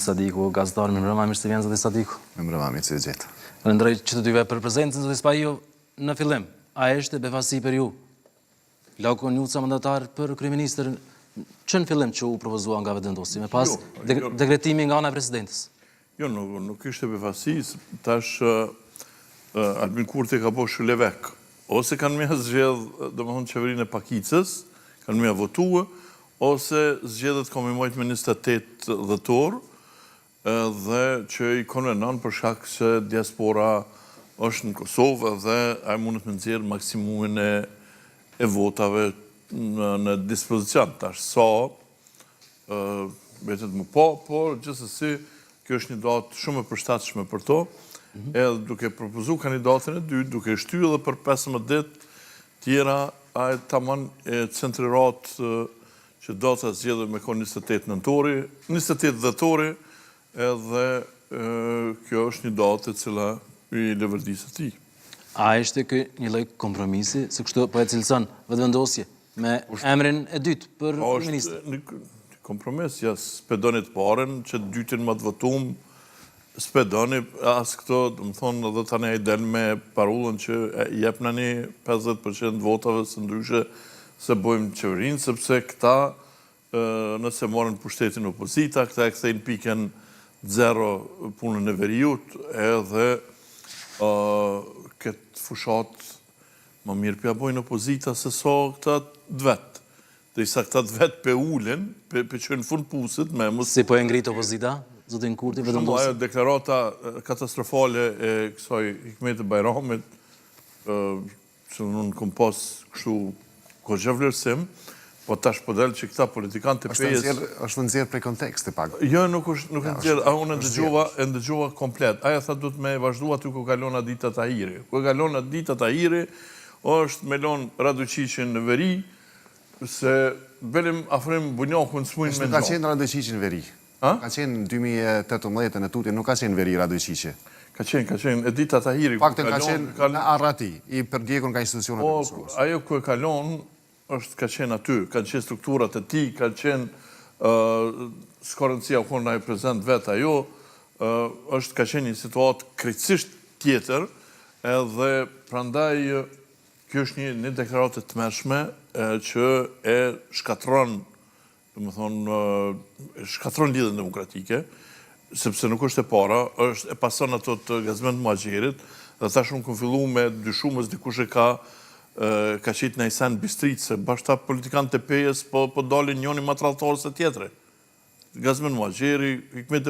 Sadiku, gazetar, më mbrëma, mirë se vjen zoti Sadiku. Më mbrëma, mirë se gjithë. Falenderoj që të dyve për prezencën, zoti Spajo, në fillim. A është befasi për ju? Lauko Njuca, mandatar për kryeministër, që në fillim që u propozua nga vendosja, me pas dekretimi nga ana e presidentës? Jo, nuk ishte befasi, tash Albin Kurti ka po shëlevek. Ose kanë me zgjedh, domethënë qeverinë e Pakicës, kanë me votuar, ose zgjedhet komimojt me 28 dhëtor, dhe që i konvenon për shkak se diaspora është në Kosovë dhe ai mundet me nxjerr maksimumin e votave në dispozicion. Tash betet më por gjithsesi kjo është një datë shumë e përshtatshme për to, edhe duke propozuar kandidatin e dytë, duke shtyr edhe për 15 ditë tjera, ai tamam centrirat që data zgjedhet me kon 28 nëntori, 28 dhëtori, edhe kjo është një datë e cila i lëvërdisë atij. A ishte kë një lloj kompromisi, se kështu po e cilëson vetëvendosje me emrin e dytë për ministër? Një kompromis, ja spedoni të parën, që të dytin më të votum, spedoni as këto, më thonë, edhe tani ai del me parullën që jepna një 50% votave së ndryshe se bojmë qeverinë, sepse këta, nëse morën pushtetin opozita, këta e kthejnë pikën 0 punën e veriut, edhe këtë fushat më mirë pja bojnë opozita se so këta dvet. Dhe isa këta dvet pe ullin, pe qënë fund pusit me mësë... Si po e ngritë opozita, zotin Kurti, vetëvendosje? Shumë deklarata katastrofale e kësaj Hikmet Bajramit, që unë kom pas kështu kogja vlerësim, po tash po del që këta politikanë të PS... është nëzirë prej kontekst e pak. Jo, nuk nëzirë, unë e ndëgjova komplet. Aja tha du të me vazhdu aty ku kalona Dita Tahiri. Ku kalona Dita Tahiri është me lonë Radoqiqin në veri, se belim afrim bunjokun s'mujnë me Nuk ka qenë Radoqiqin në veri. Ka qenë në 2018 në Tutin, nuk ka qenë veri Radoqiqi. Ka qenë, e Dita Tahiri... Faktën ka qenë në Arrati, i përgjekur nga institucionet e Kosovës. Ajo ku e kalon është ka qenë aty, kanë qenë strukturat e ti, kanë qenë skërëndësia u konë na i prezent vetë ajo, është ka qenë një situatë krejtësisht tjetër, edhe prandaj kjo është një deklaratë të mërshme që e shkatron, dhe më thonë, shkatron lidhën demokratike, sepse nuk është e para, e pason ato të gazment Muhaxherit, dhe tash unë këmë fillu me dyshumës dikush e ka qitë në Isen Bistrit, se bashkëta politikanë të PS po dalin njoni ma trallëtarë se tjetre. Gazmen Muhaxheri, Hikmet